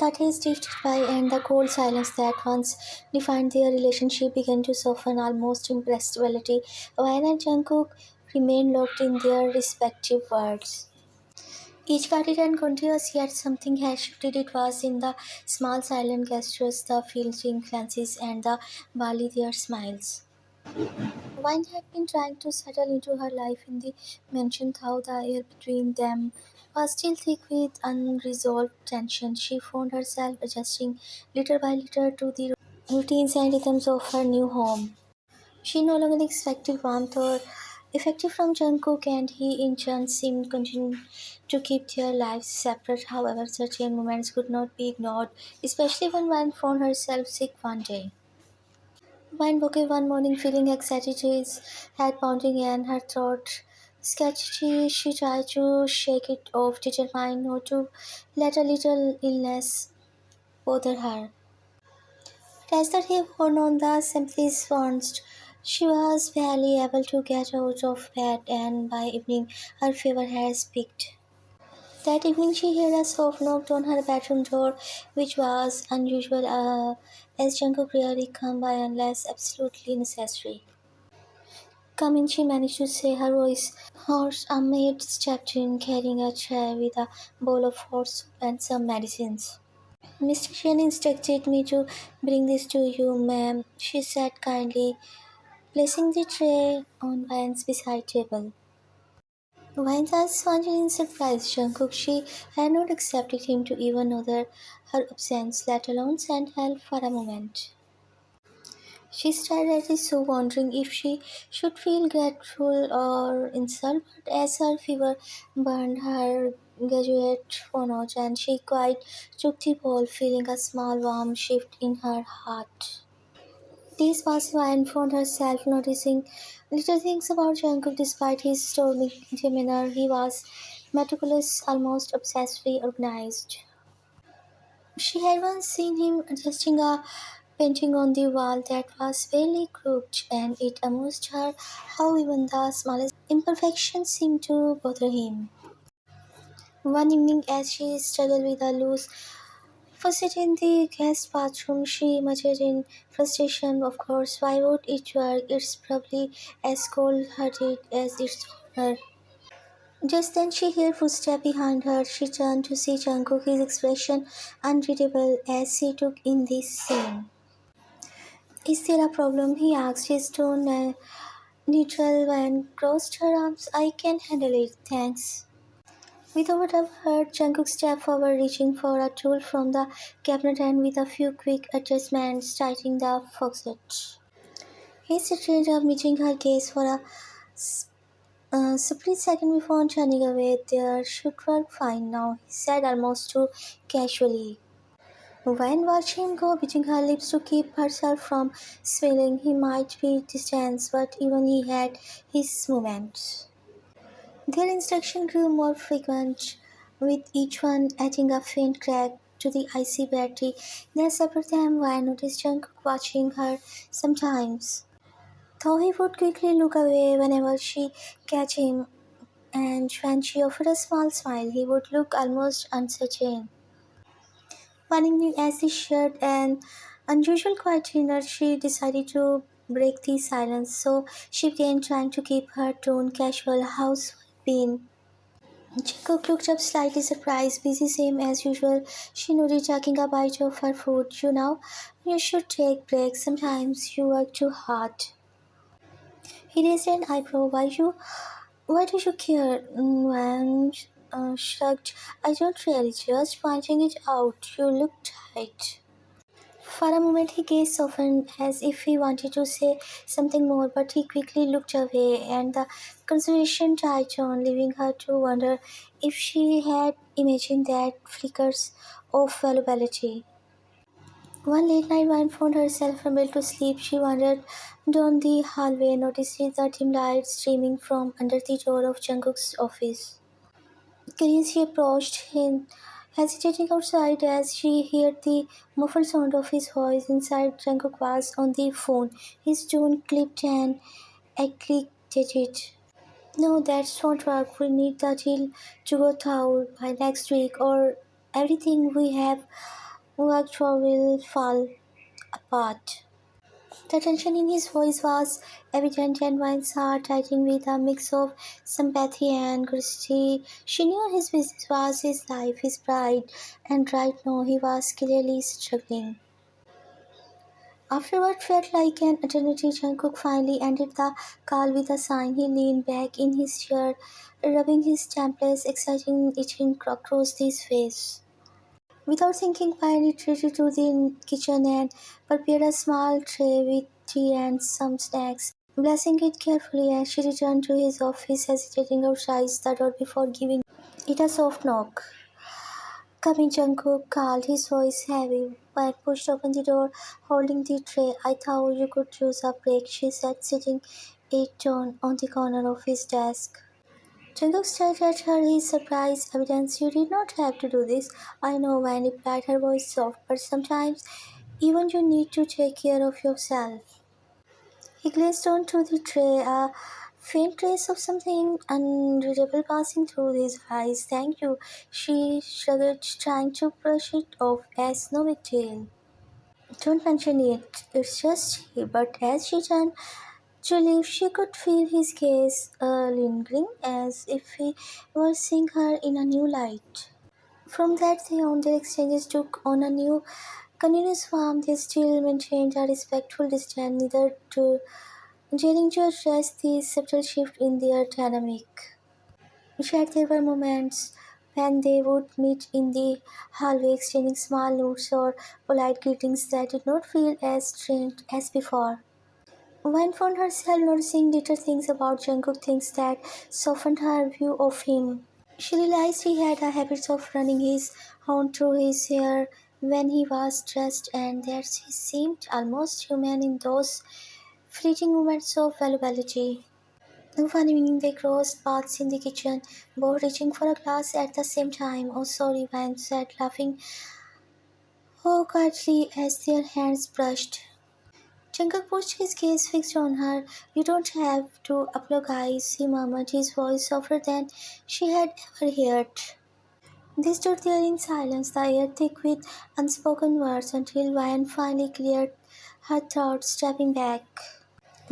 The taste drifted by, and the cold silence that once defined their relationship began to soften, almost impressibility. Wayne and Jungkook remained locked in their respective worlds. Each guarded and continuous, yet something had shifted. It was in the small silent gestures, the fleeting glances, and the barely their smiles. Wine had been trying to settle into her life in the mansion, though the air between them was still thick with unresolved tension. She found herself adjusting little by little to the routines and rhythms of her new home. She no longer expected warmth or affection from Jungkook, and he in turn seemed continue to keep their lives separate. However, certain moments could not be ignored, especially when one found herself sick one day. Wine woke up one morning feeling excited, his head pounding and her throat sketchy. She tried to shake it off, determined not to let a little illness bother her. As the day wore on, the simplest wants, she was barely able to get out of bed, and by evening her fever had peaked. That evening she heard a soft knock on her bedroom door, which was unusual, as Jungkook rarely come by unless absolutely necessary. Come in, she managed to say, her voice hoarse. A maid stepped in, carrying a tray with a bowl of hot soup and some medicines. Mr. Shen instructed me to bring this to you, ma'am, she said kindly, placing the tray on Vian's beside table. Vian was wondering in surprise. Jungkook, she had not accepted him to even notice her absence, let alone send help for a moment. She stared at the soup, wondering if she should feel grateful or insulted, but as her fever burned her graduate notch, and she quite took the bowl, feeling a small warm shift in her heart. Days passed by and found herself noticing little things about Jungkook despite his stormy demeanor. He was meticulous, almost obsessively organized. She had once seen him adjusting a painting on the wall that was barely crooked, and it amused her how even the smallest imperfections seemed to bother him. One evening, as she struggled with a loose faucet in the guest bathroom, she muttered in frustration, "Of course, why would it work? It's probably as cold-hearted as its owner." Just then she heard footsteps behind her. She turned to see Jungkook, his expression unreadable as he took in this scene. "Is there a problem?" he asked, his tone neutral and crossed her arms. "I can handle it, thanks." Without a word, Jungkook stepped forward, reaching for a tool from the cabinet and with a few quick adjustments, tightening the faucet. He straightened up, meeting her gaze for s- a split second before turning away. "There should work fine now," he said almost too casually. When watched him go, biting her lips to keep herself from smiling. He might be distant, but even he had his moments. Their instruction grew more frequent, with each one adding a faint crack to the icy battery that separated them. Why noticed Jungkook watching her sometimes, though he would quickly look away whenever she catch him, and when she offered a small smile, he would look almost uncertain. One evening, as they shared an unusual quiet dinner, she decided to break the silence, so she began trying to keep her tone casual. "How's been?" Jungkook looked up slightly surprised, busy same as usual. She nodded, taking a bite of her food. You should take breaks. Sometimes you work too hard." He raised an eyebrow. Why do you care?" Wang shrugged. "I don't really, just pointing it out. You look tight." For a moment he gazed softened, as if he wanted to say something more, but he quickly looked away, and the conversation died on, leaving her to wonder if she had imagined that flickers of vulnerability. One late night when found herself unable to sleep, she wandered down the hallway, noticing the dim light streaming from under the door of Jungkook's office. Curious, she approached him, hesitating outside as she heard the muffled sound of his voice. Inside, Jungkook was on the phone, his tone clipped and agitated. "No, that won't work. We need the deal to go through by next week, or everything we have worked for will fall apart. The tension in his voice was evident and Vine's heart tightened with a mix of sympathy and curiosity. She knew his business was his life, his pride, and right now he was clearly struggling. After what felt like an eternity, Jungkook finally ended the call with a sign. He leaned back in his chair, rubbing his temples, exciting itching across his face. Without thinking, Pai retreated to the kitchen and prepared a small tray with tea and some snacks. Blessing it carefully as she returned to his office, hesitating outside the door before giving it a soft knock. "Come in," Jungkook called, his voice heavy. Pai pushed open the door, holding the tray. "I thought you could use a break," she said, sitting it down on the corner of his desk. Jungkook stared at her, his surprise evidence. "You did not have to do this." "I know," Van replied, her voice soft, "but sometimes even you need to take care of yourself." He glanced onto the tray, a faint trace of something unreadable passing through his eyes. "Thank you," she shrugged, trying to brush it off as no big deal. "Don't mention it, it's just he." But as she turned to leave, she could feel his gaze lingering, as if he were seeing her in a new light. From that day on, their exchanges took on a new, continuous form. They still maintained a respectful distance, neither to daring to address the subtle shift in their dynamic. Yet there were moments when they would meet in the hallway, exchanging small notes or polite greetings that did not feel as strained as before. Wen found herself noticing little things about Jungkook, things that softened her view of him. She realized he had a habit of running his hand through his hair when he was dressed, and that he seemed almost human in those fleeting moments of vulnerability. One evening they crossed paths in the kitchen, both reaching for a glass at the same time. "Oh, sorry," Van said, laughing quietly as their hands brushed. Jungkook pushed his gaze fixed on her. "You don't have to apologize," he murmured, his voice softer than she had ever heard. They stood there in silence, the air thick with unspoken words, until Ryan finally cleared her throat, stepping back.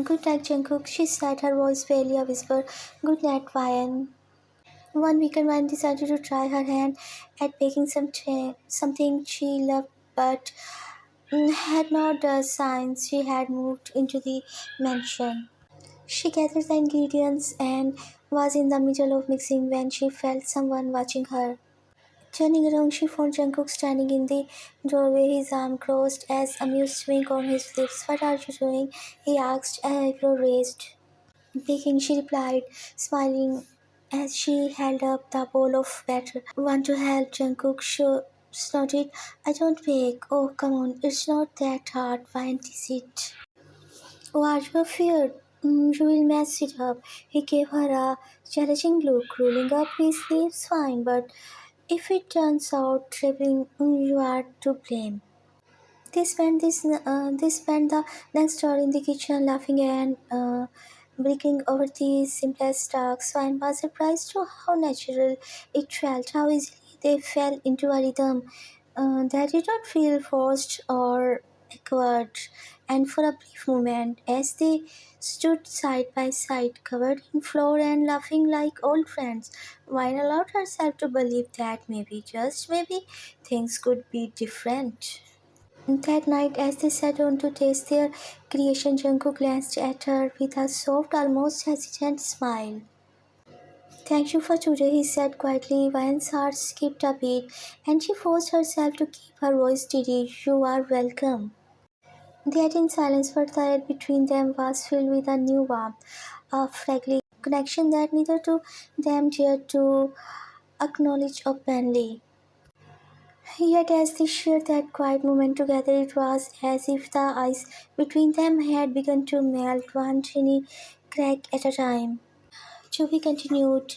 "Good night, Jungkook," she said, her voice barely a whisper. "Good night, Ryan." One weekend, Ryan decided to try her hand at baking something she loved but had not since she had moved into the mansion. She gathered the ingredients and was in the middle of mixing when she felt someone watching her. Turning around, she found Jungkook standing in the doorway, his arm crossed, as amused wink on his lips. "What are you doing?" he asked, eyebrow raised. "Baking," she replied, smiling as she held up the bowl of batter. "Want to help?" Jungkook snorted. "I don't bake." "Oh, come on, it's not that hard. Why is it?" "Oh, are you afraid? You will mess it up." He gave her a challenging look, rolling up his sleeves. "Fine, but if it turns out troubling, you are to blame." They spent the next hour in the kitchen laughing and breaking over the simplest tasks. Wine was surprised to how natural it felt, how easily they fell into a rhythm that did not feel forced or awkward. And for a brief moment, as they stood side by side, covered in flour and laughing like old friends, Wine allowed herself to believe that maybe, just maybe, things could be different. That night, as they sat down to taste their creation, Jungkook glanced at her with a soft, almost hesitant smile. "Thank you for today," he said quietly. Vian's heart skipped a beat, and she forced herself to keep her voice steady. "You are welcome." They ate in silence, but the air between them was filled with a new warmth, a fragile connection that neither of them dared to acknowledge openly. Yet, as they shared that quiet moment together, it was as if the ice between them had begun to melt, one tiny crack at a time. To be continued.